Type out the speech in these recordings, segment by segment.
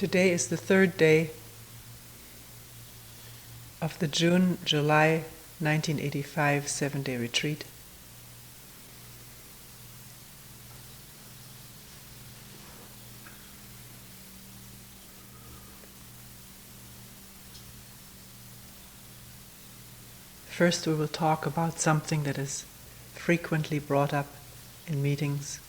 Today is the third day of the June-July 1985 7-day retreat. First, we will talk about something that is frequently brought up in meetings.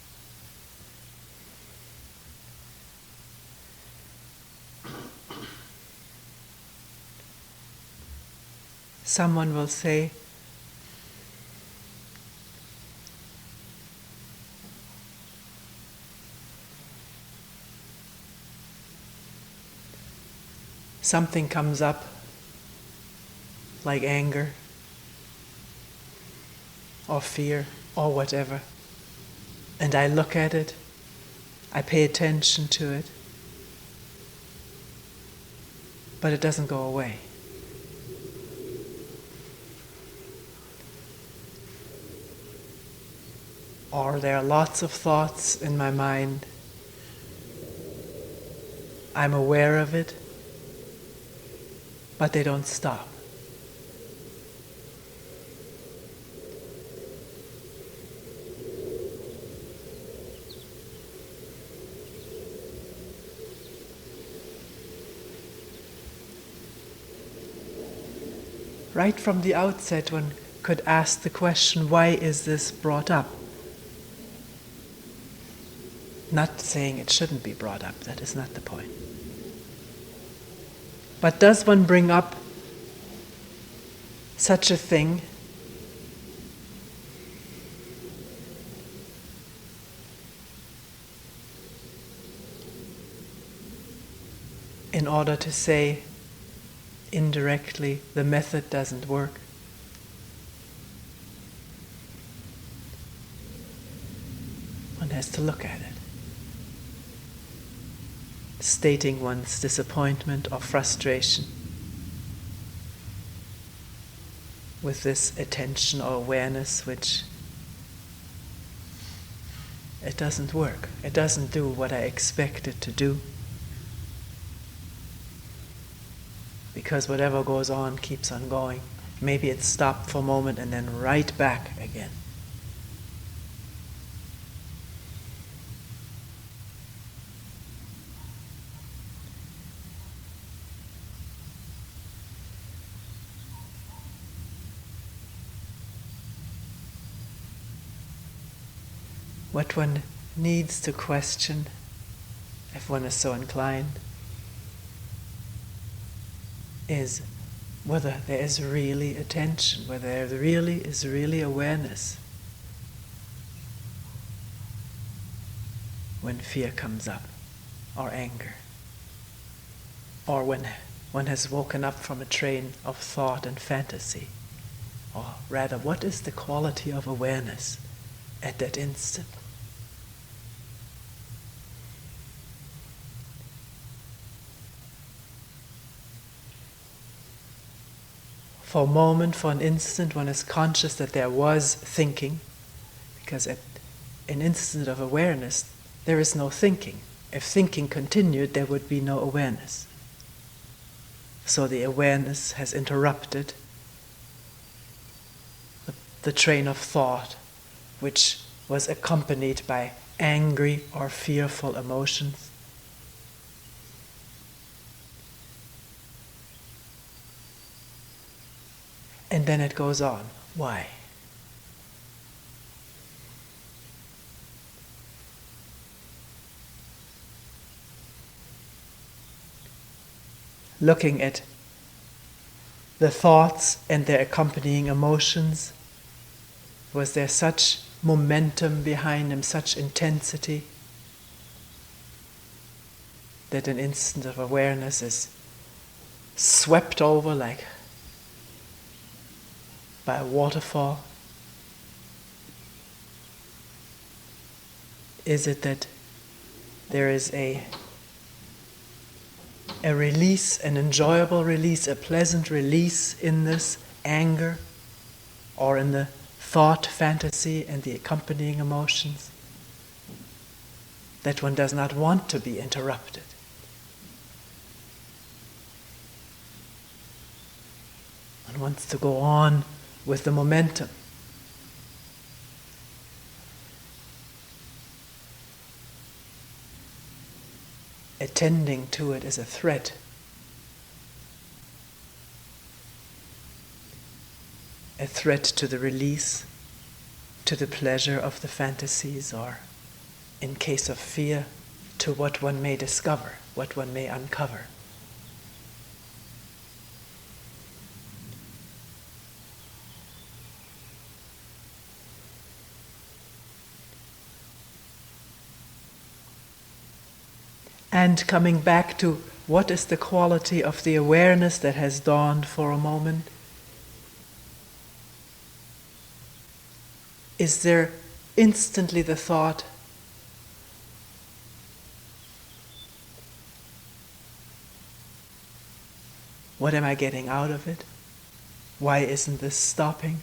Someone will say, something comes up like anger or fear or whatever, and I look at it, I pay attention to it, but it doesn't go away. Or there are lots of thoughts in my mind. I'm aware of it, but they don't stop. Right from the outset, one could ask the question, why is this brought up? Not saying it shouldn't be brought up, that is not the point. But does one bring up such a thing in order to say indirectly the method doesn't work? One has to look at it. Stating one's disappointment or frustration with this attention or awareness, which it doesn't work. It doesn't do what I expect it to do. Because whatever goes on keeps on going. Maybe it stopped for a moment and then right back again. What one needs to question, if one is so inclined, is whether there is really attention, whether there really is awareness when fear comes up, or anger, or when one has woken up from a train of thought and fantasy, or rather, what is the quality of awareness at that instant? For a moment, for an instant, one is conscious that there was thinking, because at an instant of awareness, there is no thinking. If thinking continued, there would be no awareness. So the awareness has interrupted the train of thought, which was accompanied by angry or fearful emotions. And then it goes on. Why? Looking at the thoughts and their accompanying emotions, was there such momentum behind them, such intensity, that an instant of awareness is swept over like by a waterfall? Is it that there is a release, an enjoyable release, a pleasant release in this anger, or in the thought, fantasy, and the accompanying emotions, that one does not want to be interrupted? One wants to go on with the momentum. Attending to it is a threat. A threat to the release, to the pleasure of the fantasies, or, in case of fear, to what one may discover, what one may uncover. And coming back to what is the quality of the awareness that has dawned for a moment? Is there instantly the thought, what am I getting out of it? Why isn't this stopping?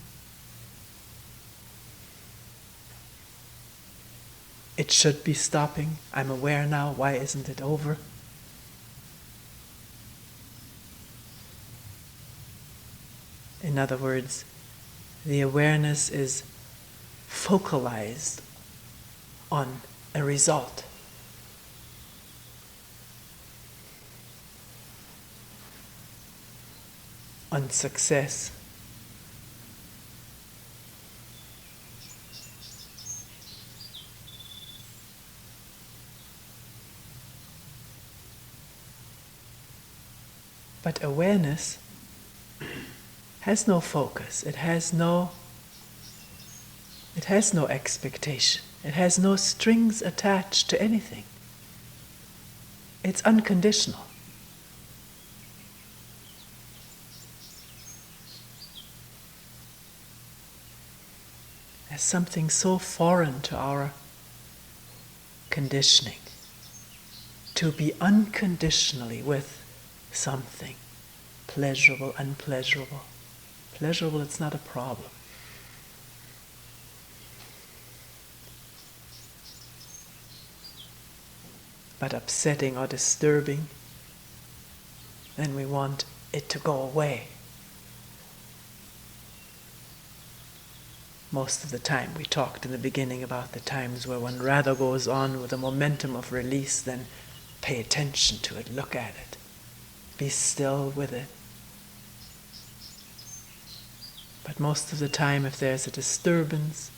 It should be stopping. I'm aware now. Why isn't it over? In other words, the awareness is focalized on a result. On success. But awareness has no focus. It has no expectation. It has no strings attached to anything. It's unconditional. There's something so foreign to our conditioning, to be unconditionally with something, pleasurable, unpleasurable. Pleasurable, it's not a problem. But upsetting or disturbing, then we want it to go away. Most of the time, we talked in the beginning about the times where one rather goes on with a momentum of release than pay attention to it, look at it. Be still with it. But most of the time, if there's a disturbance,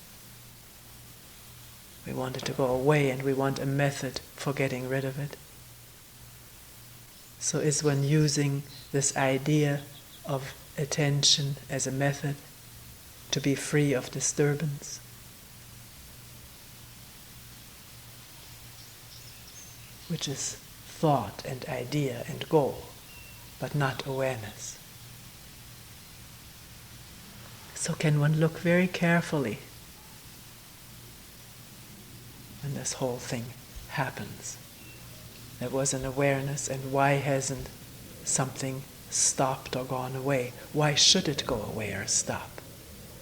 we want it to go away and we want a method for getting rid of it. So is one using this idea of attention as a method to be free of disturbance? Which is thought and idea and goal, but not awareness. So can one look very carefully when this whole thing happens? There was an awareness, and why hasn't something stopped or gone away? Why should it go away or stop?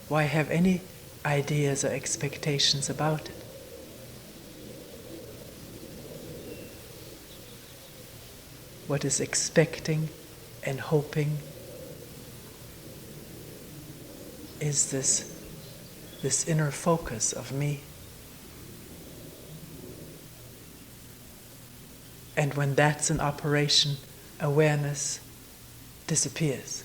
Why have any ideas or expectations about it? What is expecting and hoping is this inner focus of me. And when that's in operation, awareness disappears.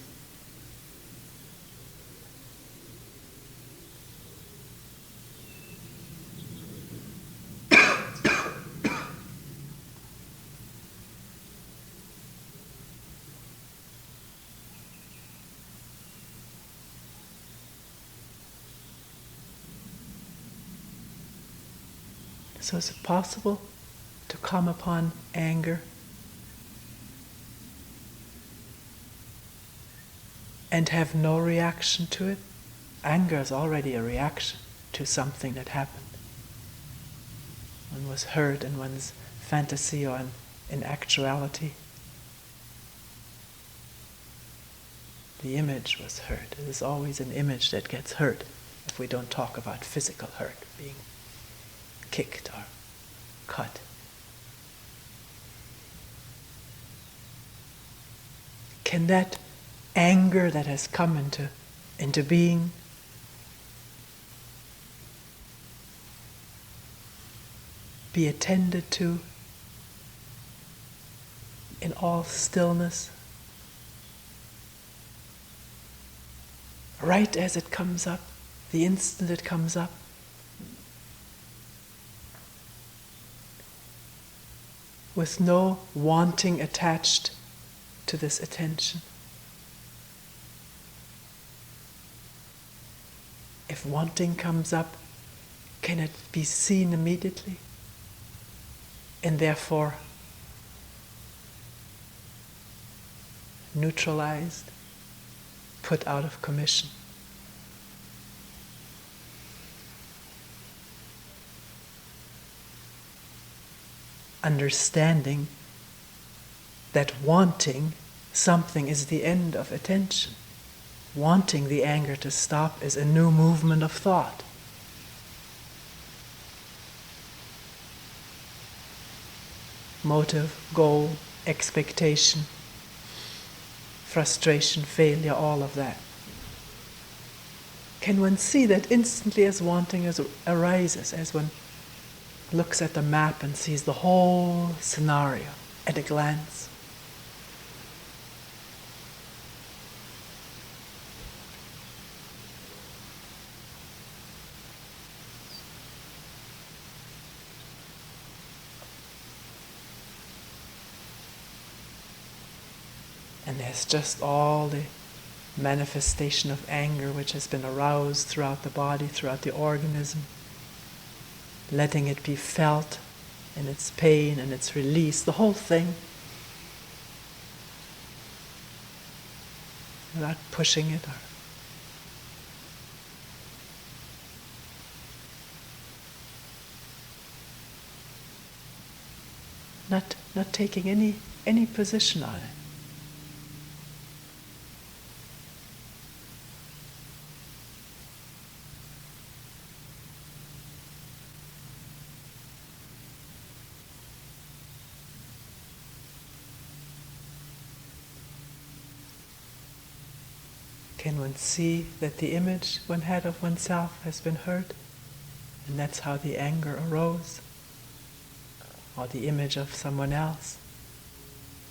So is it possible to come upon anger and have no reaction to it? Anger is already a reaction to something that happened. One was hurt in one's fantasy or in actuality. The image was hurt. It is always an image that gets hurt if we don't talk about physical hurt, being kicked or cut. Can that anger that has come into being. Be attended to in all stillness, right as it comes up, the instant it comes up. With no wanting attached to this attention. If wanting comes up, can it be seen immediately? And therefore neutralized, put out of commission. Understanding that wanting something is the end of attention. Wanting the anger to stop is a new movement of thought. Motive, goal, expectation, frustration, failure, all of that. Can one see that instantly as wanting arises, as one looks at the map and sees the whole scenario at a glance? And there's just all the manifestation of anger which has been aroused throughout the body, throughout the organism. Letting it be felt in its pain and its release, the whole thing. Without pushing it or not taking any position on it. Can one see that the image one had of oneself has been hurt? And that's how the anger arose? Or the image of someone else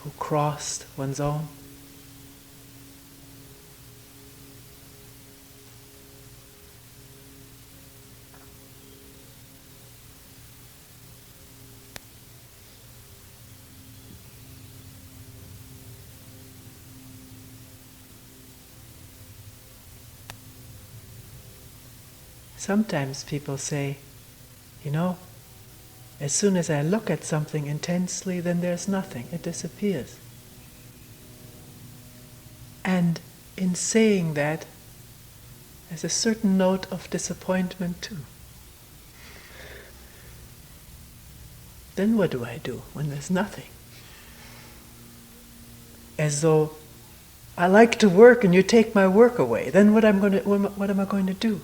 who crossed one's own? Sometimes people say, as soon as I look at something intensely, then there's nothing, it disappears. And in saying that, there's a certain note of disappointment too. Then what do I do when there's nothing? As though I like to work and you take my work away, then what am I going to do?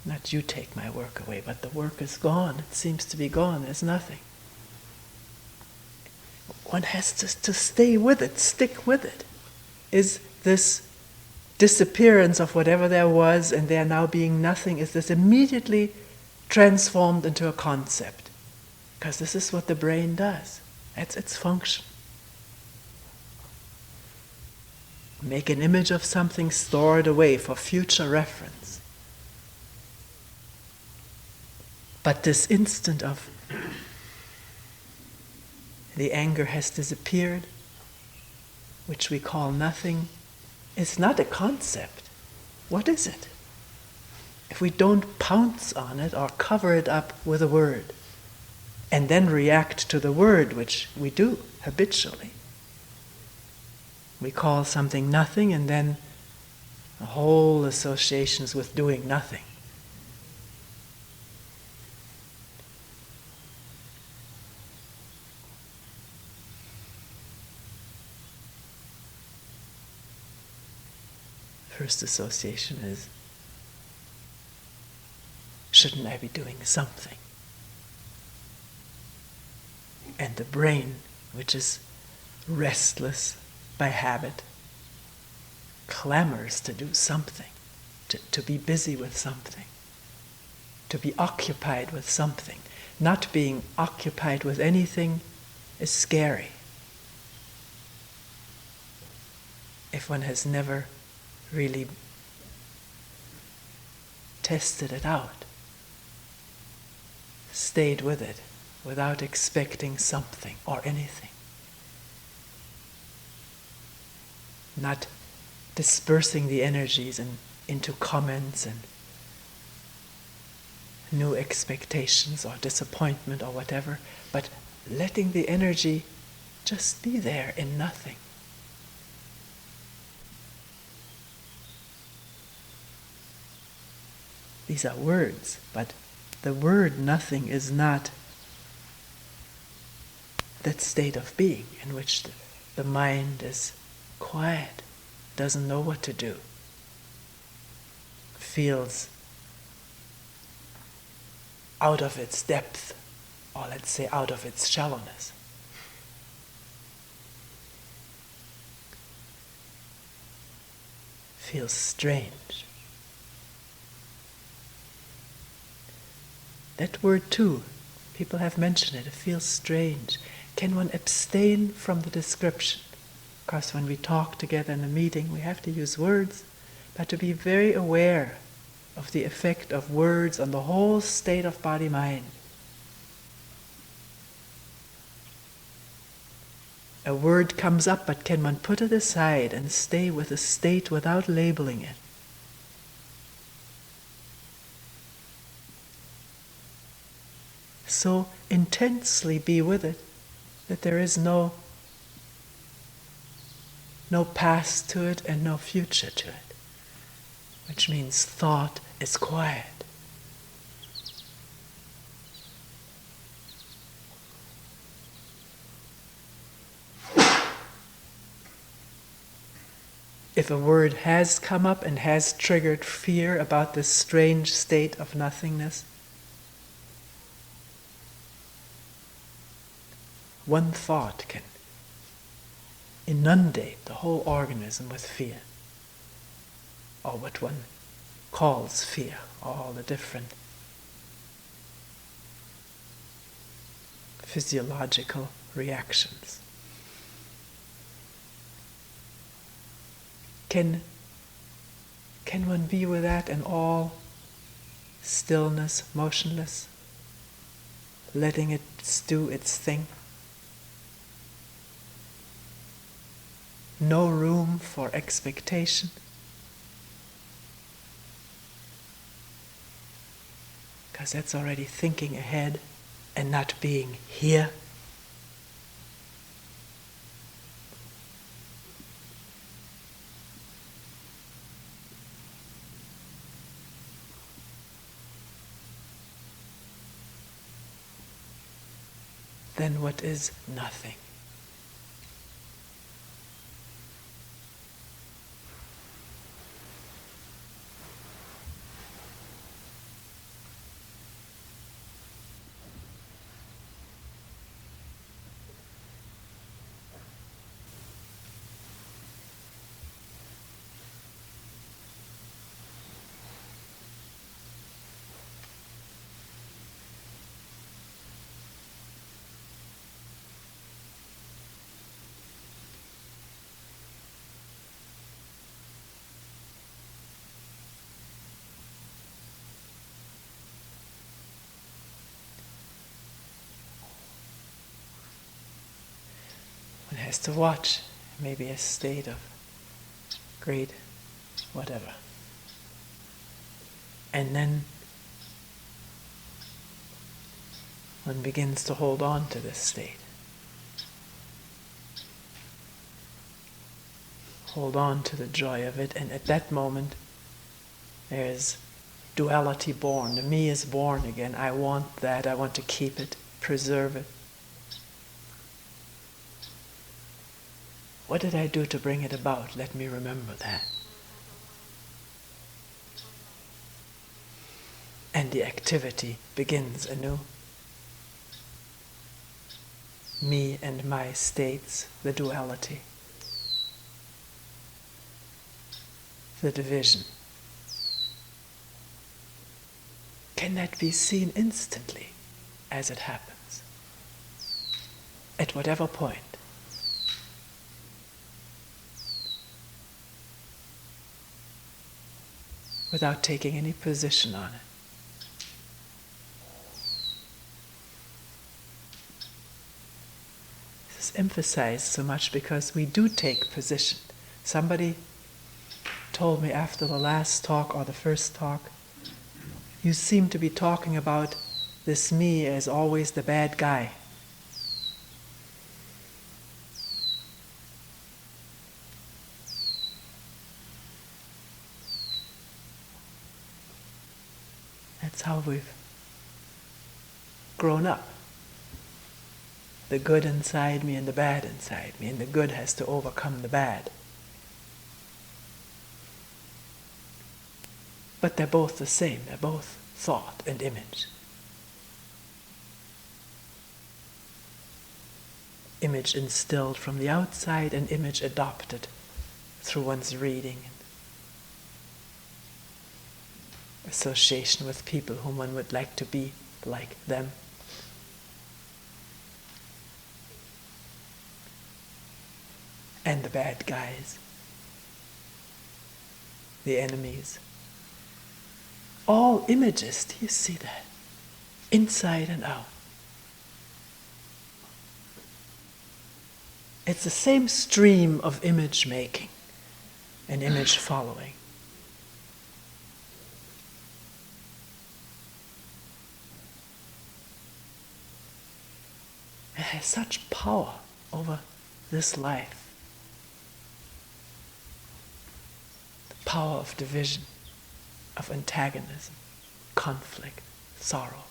Not you take my work away, but the work is gone. It seems to be gone. There's nothing. One has to stay with it, stick with it. Is this disappearance of whatever there was and there now being nothing, is this immediately transformed into a concept? Because this is what the brain does. That's its function. Make an image of something, store it away for future reference. But this instant of the anger has disappeared, which we call nothing, is not a concept. What is it? If we don't pounce on it or cover it up with a word, and then react to the word, which we do habitually, we call something nothing, and then the whole associations with doing nothing. First association is, shouldn't I be doing something? And the brain, which is restless, by habit, clamors to do something, to be busy with something, to be occupied with something. Not being occupied with anything is scary. If one has never really tested it out, stayed with it without expecting something or anything, not dispersing the energies into comments and new expectations or disappointment or whatever, but letting the energy just be there in nothing. These are words, but the word nothing is not that state of being in which the mind is quiet, doesn't know what to do, feels out of its depth, or let's say out of its shallowness. Feels strange. That word too, people have mentioned it, it feels strange. Can one abstain from the description? Of course, when we talk together in a meeting, we have to use words, but to be very aware of the effect of words on the whole state of body-mind. A word comes up, but can one put it aside and stay with a state without labeling it? So intensely be with it that there is no past to it and no future to it, which means thought is quiet. If a word has come up and has triggered fear about this strange state of nothingness, one thought can inundate the whole organism with fear, or what one calls fear, all the different physiological reactions. Can one be with that in all stillness, motionless, letting it do its thing? No room for expectation. Because that's already thinking ahead and not being here. Then what is nothing? One has to watch maybe a state of great whatever. And then one begins to hold on to this state. Hold on to the joy of it, and at that moment there is duality born. The me is born again. I want that, I want to keep it, preserve it. What did I do to bring it about? Let me remember that. And the activity begins anew. Me and my states, the duality. the division? Can that be seen instantly as it happens? At whatever point? Without taking any position on it. This is emphasized so much because we do take position. Somebody told me after the last talk or the first talk, you seem to be talking about this me as always the bad guy. That's how we've grown up. The good inside me and the bad inside me, and the good has to overcome the bad. But they're both the same, they're both thought and image. Image instilled from the outside and image adopted through one's reading and association with people whom one would like to be like them. And the bad guys, the enemies. All images, do you see that? Inside and out. It's the same stream of image making and image following. It has such power over this life. The power of division, of antagonism, conflict, sorrow.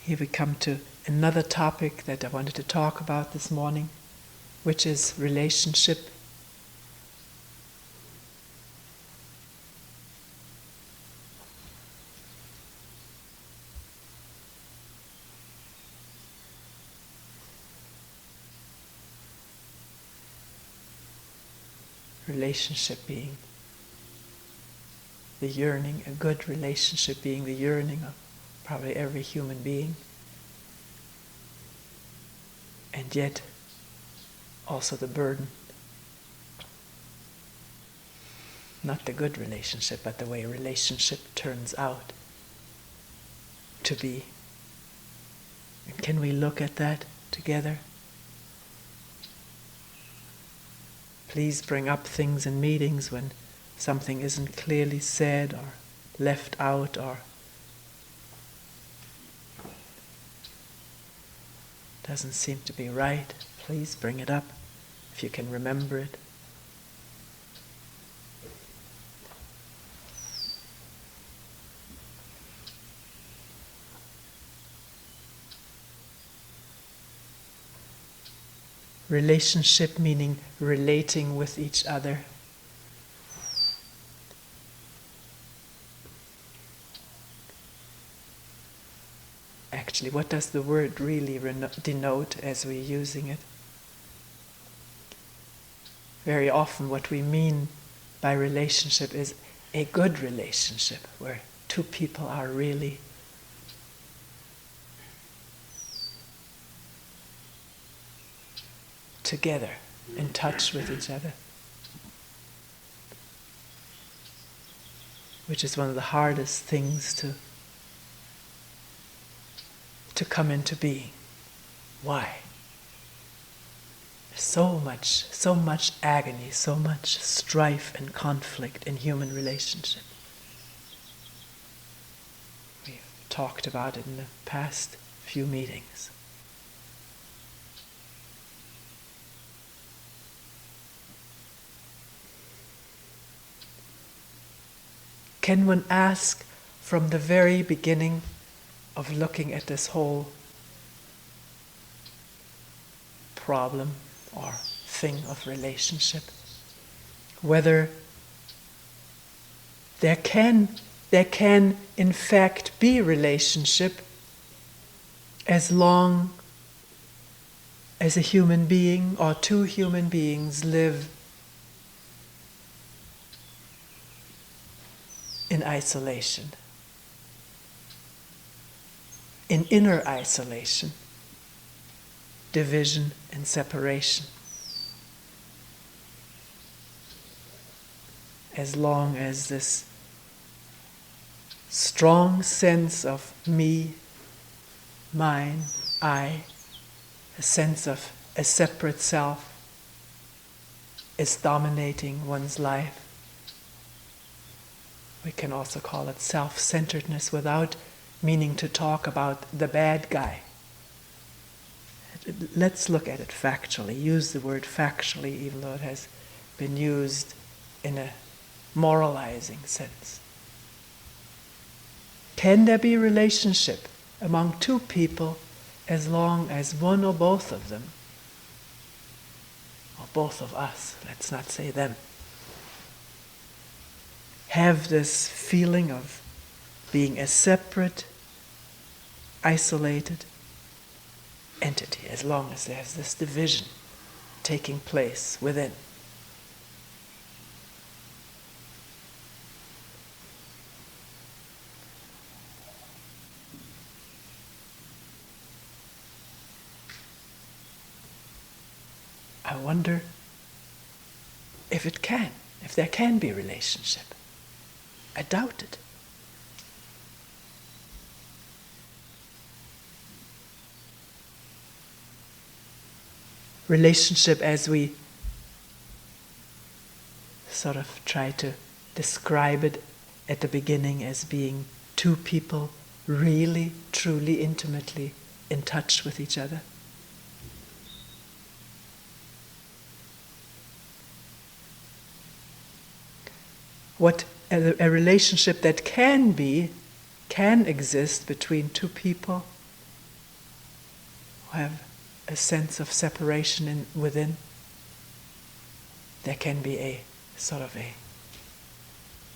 Here we come to another topic that I wanted to talk about this morning, which is relationship. Relationship being the yearning, a good relationship being the yearning of probably every human being, and yet also the burden. Not the good relationship, but the way a relationship turns out to be. And can we look at that together? Please bring up things in meetings when something isn't clearly said or left out or doesn't seem to be right. Please bring it up if you can remember it. Relationship meaning relating with each other. Actually, what does the word really denote as we're using it? Very often what we mean by relationship is a good relationship where two people are really together, in touch with each other, which is one of the hardest things to come into being. Why? So much agony, so much strife and conflict in human relationship. We've talked about it in the past few meetings. Can one ask from the very beginning of looking at this whole problem or thing of relationship, whether there can in fact be relationship as long as a human being or two human beings live in isolation, in inner isolation, division and separation. As long as this strong sense of me, mine, I, a sense of a separate self is dominating one's life. We can also call it self-centeredness without meaning to talk about the bad guy. Let's look at it factually. Use the word factually, even though it has been used in a moralizing sense. Can there be relationship among two people as long as one or both of them, or both of us, let's not say them, have this feeling of being a separate, isolated entity, as long as there's this division taking place within? I wonder if there can be relationship. I doubt it. Relationship, as we sort of try to describe it at the beginning, as being two people really, truly, intimately in touch with each other. What a relationship that can exist between two people who have a sense of separation within. There can be a sort of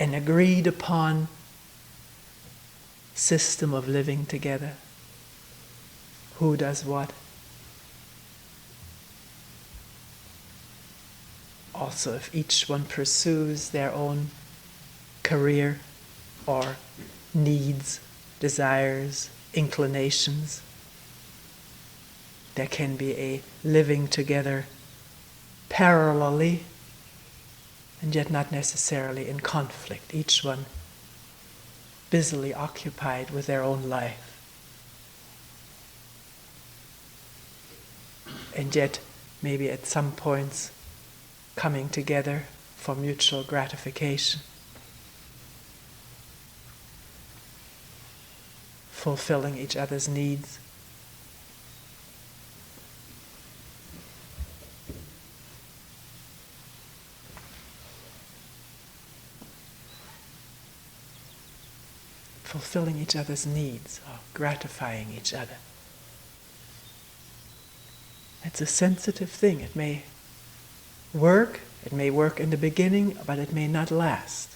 an agreed upon system of living together. Who does what? Also, if each one pursues their own career or needs, desires, inclinations, there can be a living together parallelly and yet not necessarily in conflict, each one busily occupied with their own life. And yet maybe at some points coming together for mutual gratification, fulfilling each other's needs. Fulfilling each other's needs, or gratifying each other. It's a sensitive thing. It may work in the beginning, but it may not last.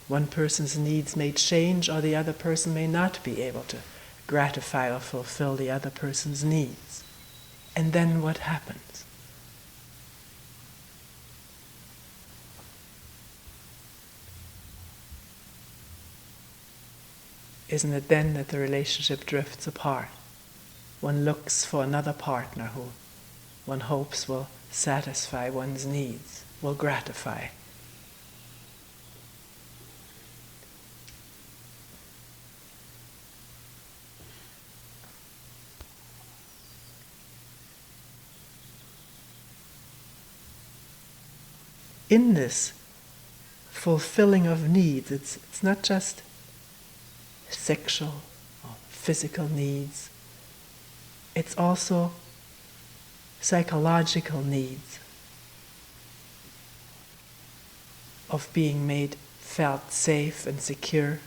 One person's needs may change, or the other person may not be able to gratify or fulfill the other person's needs. And then what happens? Isn't it then that the relationship drifts apart? One looks for another partner who one hopes will satisfy one's needs, will gratify. In this fulfilling of needs, it's not just sexual or physical needs. It's also psychological needs of being felt safe and secure,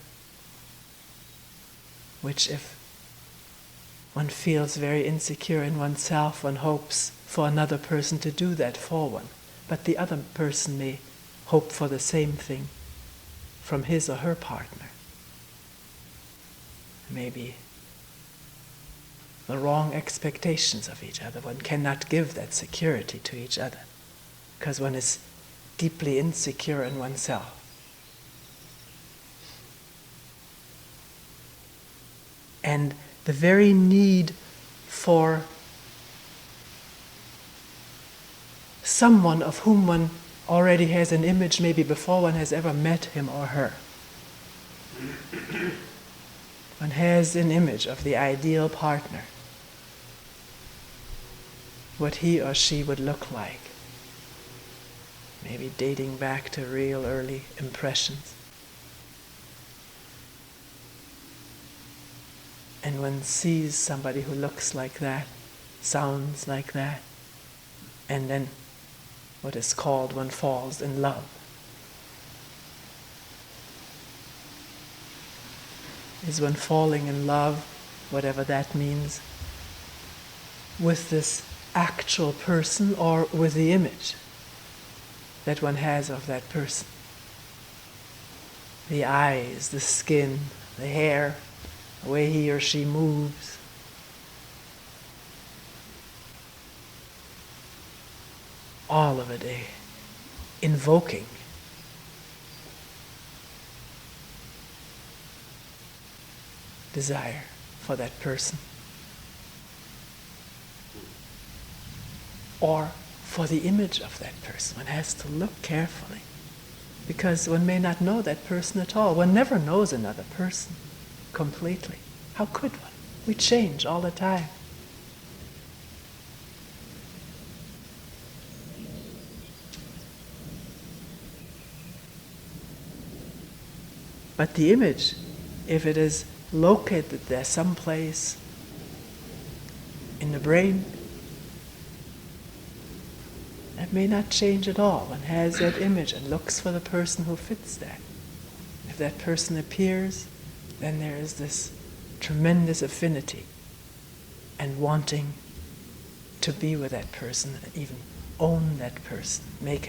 which if one feels very insecure in oneself, one hopes for another person to do that for one. But the other person may hope for the same thing from his or her partner. maybe the wrong expectations of each other. One cannot give that security to each other because one is deeply insecure in oneself. And the very need for someone of whom one already has an image, maybe before one has ever met him or her. One has an image of the ideal partner, what he or she would look like, maybe dating back to real early impressions. And one sees somebody who looks like that, sounds like that, and then what is called one falls in love. Is one falling in love, whatever that means, with this actual person or with the image that one has of that person? The eyes, the skin, the hair, the way he or she moves. All of it invoking desire for that person, or for the image of that person. One has to look carefully, because one may not know that person at all. One never knows another person completely. How could one? We change all the time. But the image, if it is located there someplace in the brain, that may not change at all. One has that image and looks for the person who fits that. If that person appears, then there is this tremendous affinity and wanting to be with that person and even own that person, make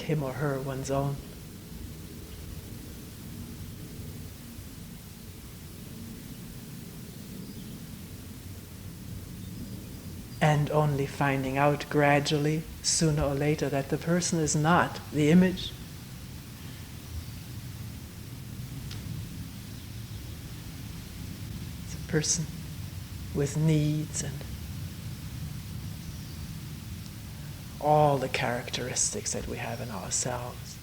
him or her one's own. And only finding out gradually, sooner or later, that the person is not the image. It's a person with needs and all the characteristics that we have in ourselves.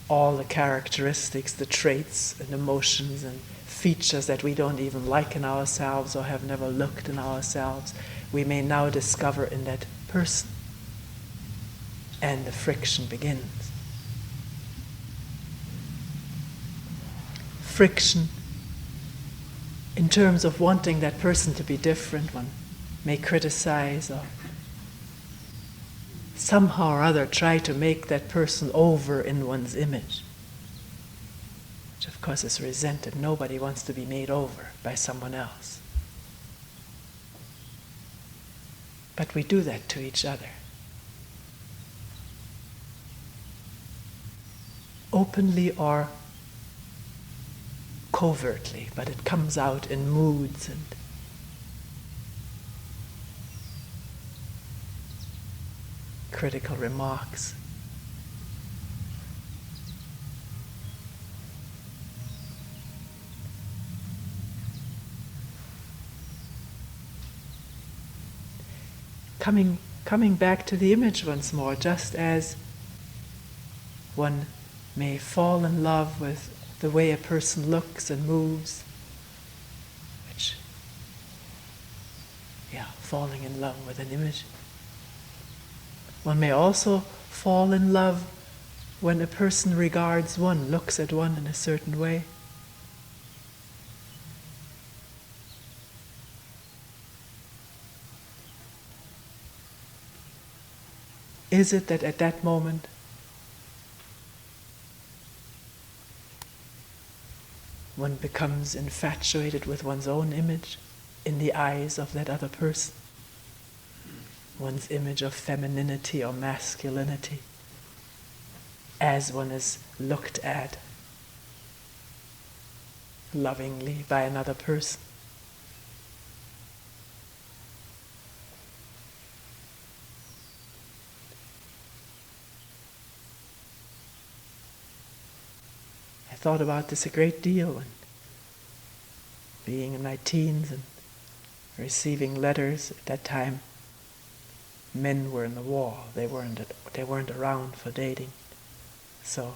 All the characteristics, the traits and emotions and features that we don't even like in ourselves or have never looked in ourselves, we may now discover in that person. And the friction begins. Friction in terms of wanting that person to be different. One may criticize or somehow or other try to make that person over in one's image, which of course is resented. Nobody wants to be made over by someone else. But we do that to each other. Openly or covertly, but it comes out in moods and critical remarks. Coming back to the image once more, just as one may fall in love with the way a person looks and moves, which, falling in love with an image. One may also fall in love when a person regards one, looks at one in a certain way. Is it that at that moment one becomes infatuated with one's own image in the eyes of that other person? One's image of femininity or masculinity as one is looked at lovingly by another person. I thought about this a great deal when being in my teens and receiving letters. At that time, men were in the war. They weren't around for dating. So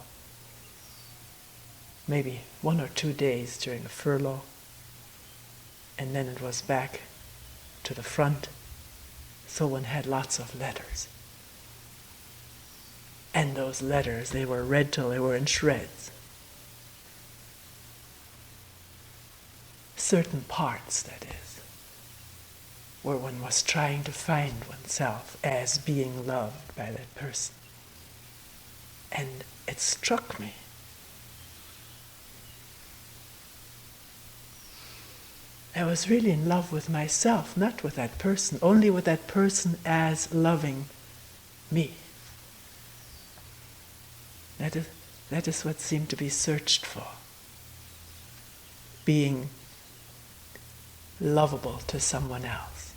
maybe 1 or 2 days during a furlough, and then it was back to the front. So one had lots of letters. And those letters, they were read till they were in shreds. Certain parts, that is, where one was trying to find oneself as being loved by that person. And it struck me. I was really in love with myself, not with that person, only with that person as loving me. That is what seemed to be searched for. Being lovable to someone else.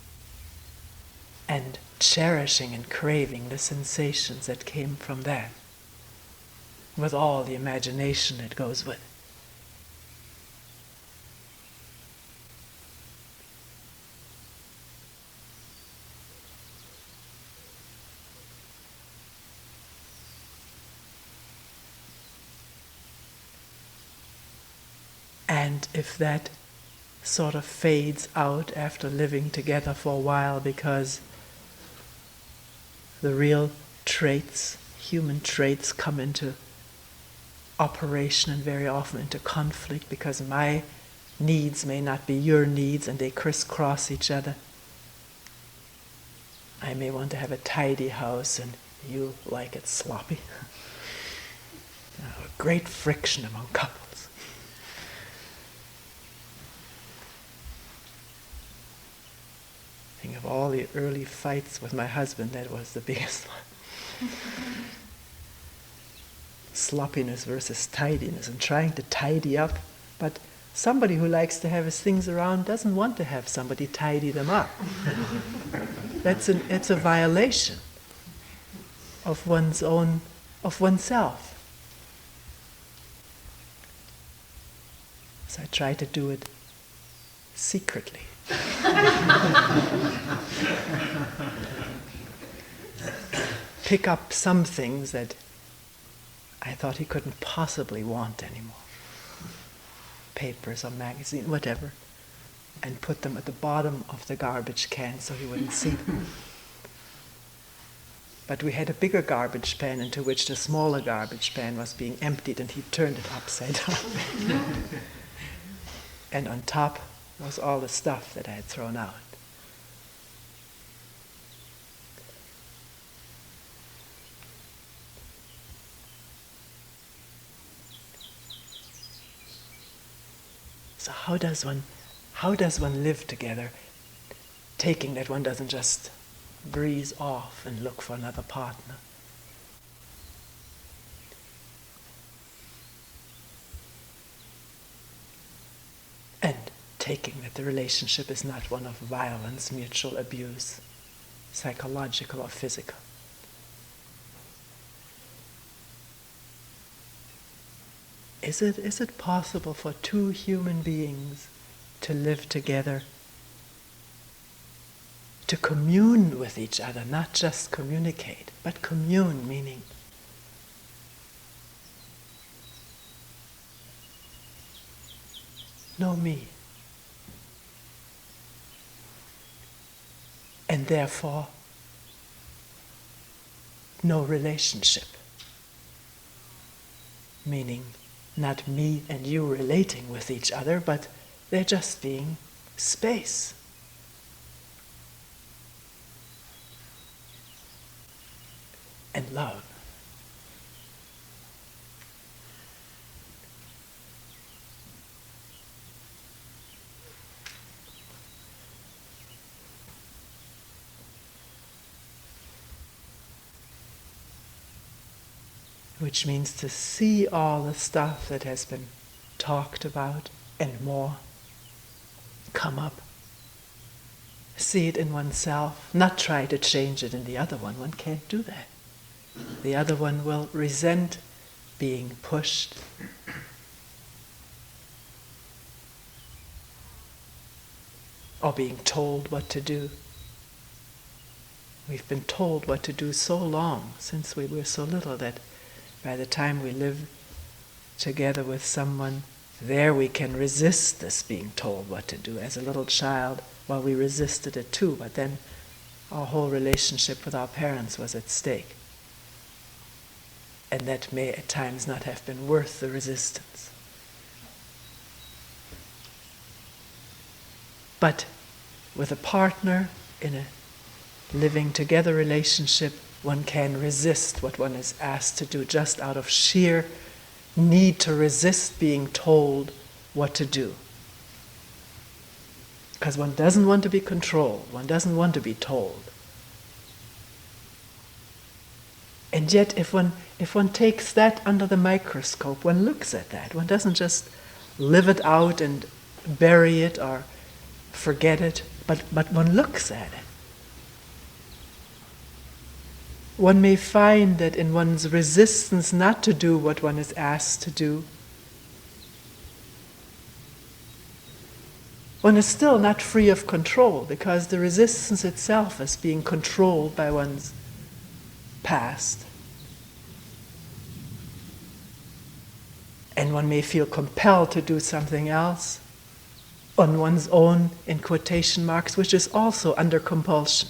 And cherishing and craving the sensations that came from that. With all the imagination that goes with it. And if that sort of fades out after living together for a while because the real traits, human traits, come into operation and very often into conflict because my needs may not be your needs and they crisscross each other. I may want to have a tidy house and you like it sloppy. Great friction among couples. Think of all the early fights with my husband, that was the biggest one. Sloppiness versus tidiness and trying to tidy up. But somebody who likes to have his things around doesn't want to have somebody tidy them up. It's a violation of oneself. So I try to do it secretly. Pick up some things that I thought he couldn't possibly want anymore. Papers or magazine, whatever. And put them at the bottom of the garbage can so he wouldn't see them. But we had a bigger garbage pan into which the smaller garbage pan was being emptied, and he turned it upside down. And on top was all the stuff that I had thrown out. So how does one live together, taking that one doesn't just breeze off and look for another partner? And taking that the relationship is not one of violence, mutual abuse, psychological or physical. Is it possible for two human beings to live together, to commune with each other, not just communicate, but commune, meaning no me, and therefore no relationship, meaning not me and you relating with each other, but there just being space. And love. Which means to see all the stuff that has been talked about and more come up. See it in oneself, not try to change it in the other one. One can't do that. The other one will resent being pushed. Or being told what to do. We've been told what to do so long, since we were so little, that by the time we live together with someone, there we can resist this being told what to do. As a little child, well, we resisted it too, but then our whole relationship with our parents was at stake. And that may at times not have been worth the resistance. But with a partner in a living together relationship, one can resist what one is asked to do just out of sheer need to resist being told what to do. Because one doesn't want to be controlled, one doesn't want to be told. And yet if one takes that under the microscope, one looks at that. One doesn't just live it out and bury it or forget it, but one looks at it. One may find that in one's resistance not to do what one is asked to do, one is still not free of control, because the resistance itself is being controlled by one's past. And one may feel compelled to do something else on one's own, in quotation marks, which is also under compulsion.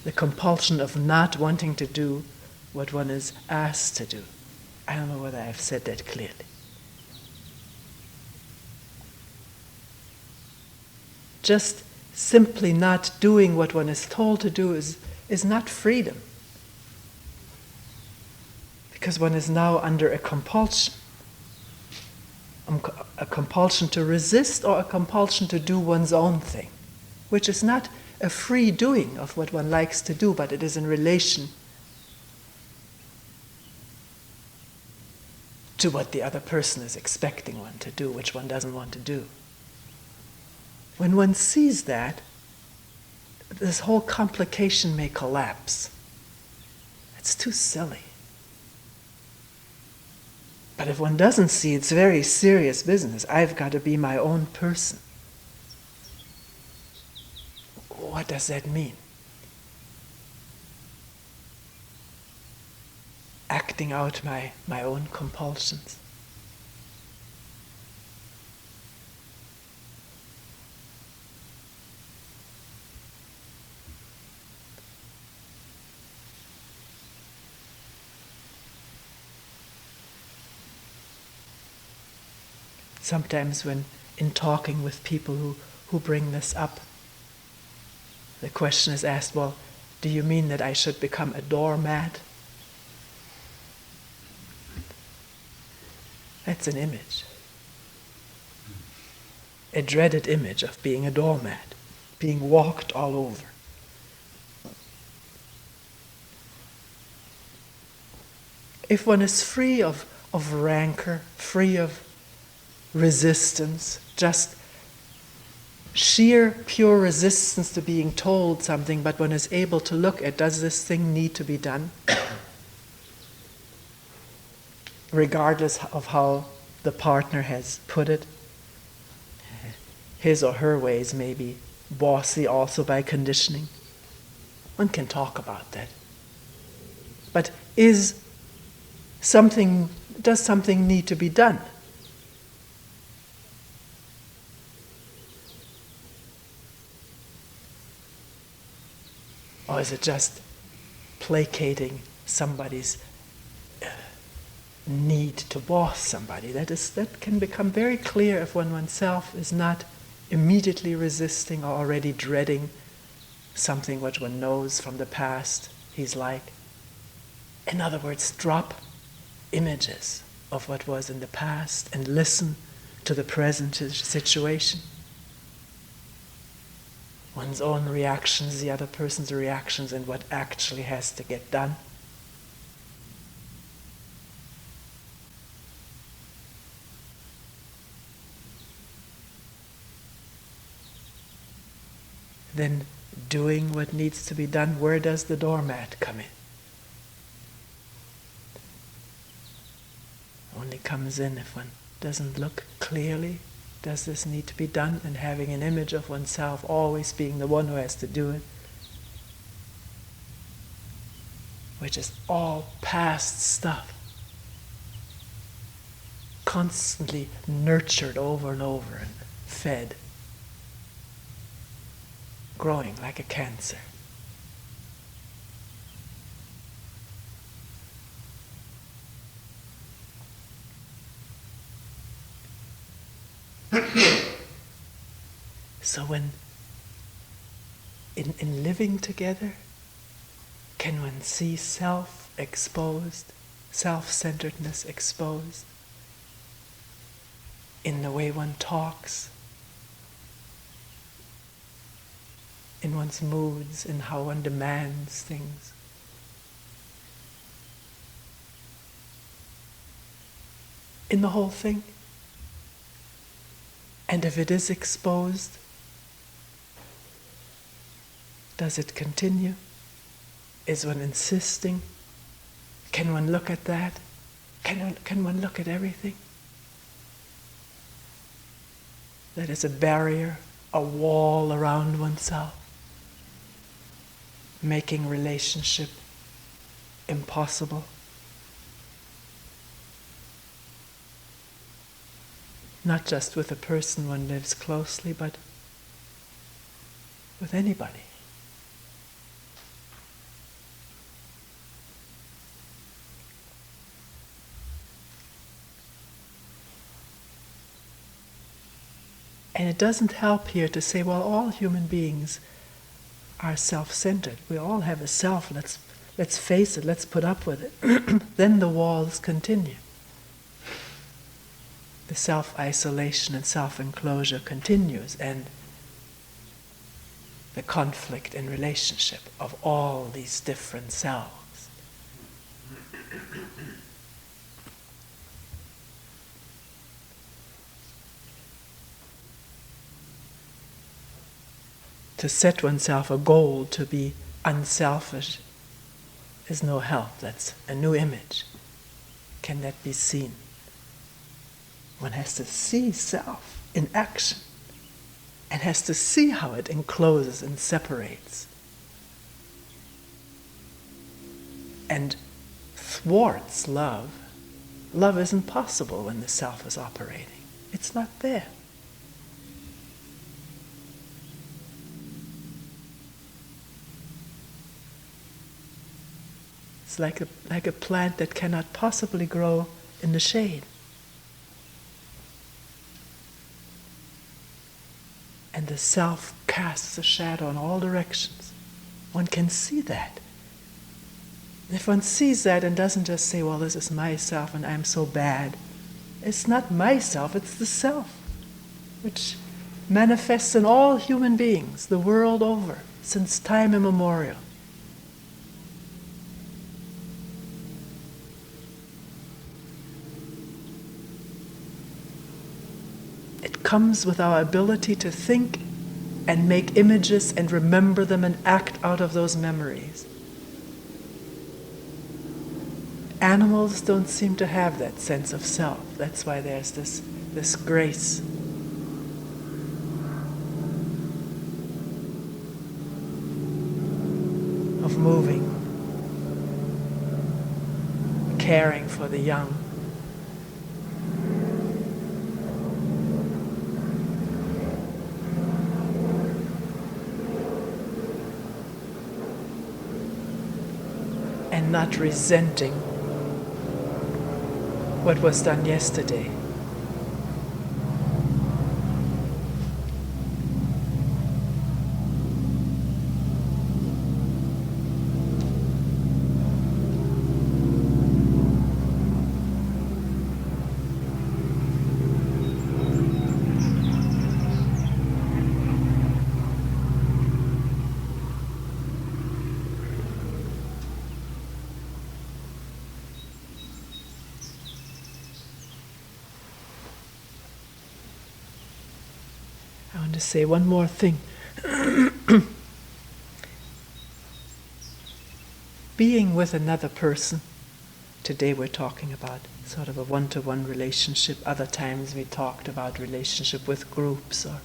The compulsion of not wanting to do what one is asked to do. I don't know whether I've said that clearly. Just simply not doing what one is told to do is not freedom. Because one is now under a compulsion. A compulsion to resist, or a compulsion to do one's own thing, which is not a free doing of what one likes to do, but it is in relation to what the other person is expecting one to do, which one doesn't want to do. When one sees that, this whole complication may collapse. It's too silly. But if one doesn't see, it's very serious business. I've got to be my own person. What does that mean? Acting out my own compulsions. Sometimes when in talking with people who bring this up, the question is asked, well, do you mean that I should become a doormat? That's an image. A dreaded image of being a doormat, being walked all over. If one is free of rancor, free of resistance, just sheer, pure resistance to being told something, but one is able to look at, does this thing need to be done? Regardless of how the partner has put it. His or her ways may be bossy also by conditioning. One can talk about that. But does something need to be done? Or is it just placating somebody's need to boss somebody? That can become very clear if oneself is not immediately resisting or already dreading something which one knows from the past he's like. In other words, drop images of what was in the past and listen to the present situation. One's own reactions, the other person's reactions, and what actually has to get done. then doing what needs to be done, where does the doormat come in? Only comes in if one doesn't look clearly. Does this need to be done? And having an image of oneself always being the one who has to do it, which is all past stuff, constantly nurtured over and over and fed, growing like a cancer. So when in living together, can one see self exposed, self-centeredness exposed in the way one talks, in one's moods, in how one demands things? In the whole thing? And if it is exposed, does it continue? Is one insisting? Can one look at that? Can one look at everything? That is a barrier, a wall around oneself, making relationship impossible. Not just with a person one lives closely, but with anybody. And it doesn't help here to say, well, all human beings are self-centered. We all have a self. Let's face it. Let's put up with it. Then the walls continue. The self-isolation and self-enclosure continues, and the conflict in relationship of all these different selves. To set oneself a goal to be unselfish is no help. That's a new image. Can that be seen? One has to see self in action and has to see how it encloses and separates and thwarts love. Love isn't possible when the self is operating. It's not there. It's like a plant that cannot possibly grow in the shade. And the self casts a shadow in all directions. One can see that. If one sees that and doesn't just say, well, this is myself and I'm so bad. It's not myself, it's the self, which manifests in all human beings the world over, since time immemorial. It comes with our ability to think and make images and remember them and act out of those memories. Animals don't seem to have that sense of self. That's why there's this grace. Of moving, caring for the young. And not resenting what was done yesterday. I want to say one more thing. being with another person. Today we're talking about sort of a one-to-one relationship. Other times we talked about relationship with groups or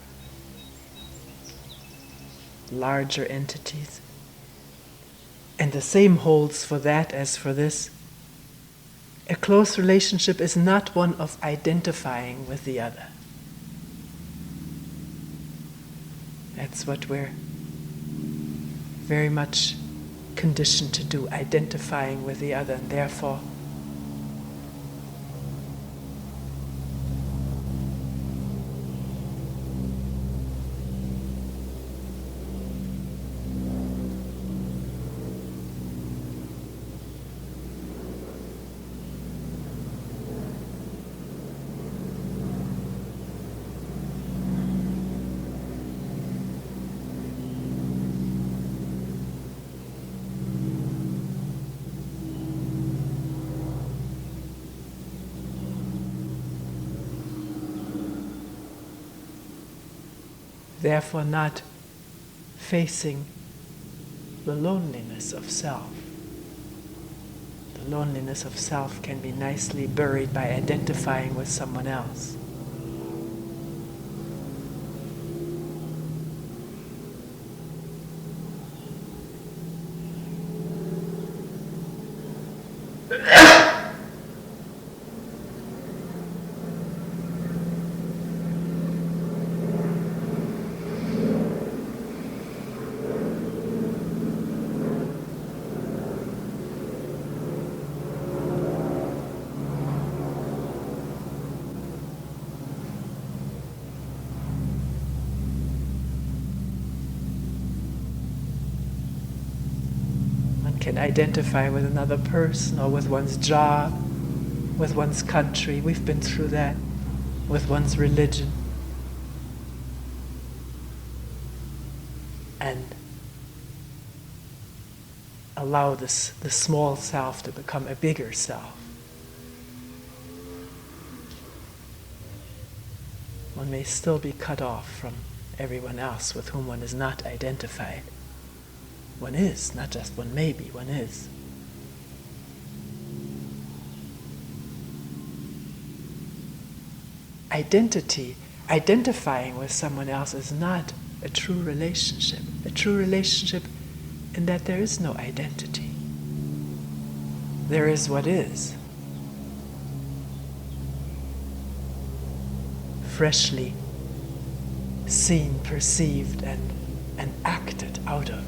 larger entities. And the same holds for that as for this. A close relationship is not one of identifying with the other. That's what we're very much conditioned to do, identifying with the other, and therefore not facing the loneliness of self. The loneliness of self can be nicely buried by identifying with someone else. Can identify with another person or with one's job, with one's country. We've been through that, with one's religion. And allow the small self to become a bigger self. One may still be cut off from everyone else with whom one is not identified. One is, not just one may be, one is. Identifying with someone else is not a true relationship. A true relationship in that there is no identity. There is what is. Freshly seen, perceived, and acted out of.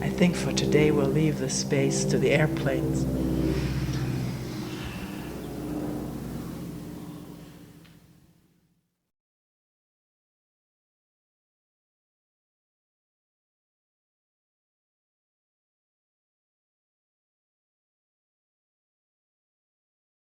I think for today we'll leave the space to the airplanes.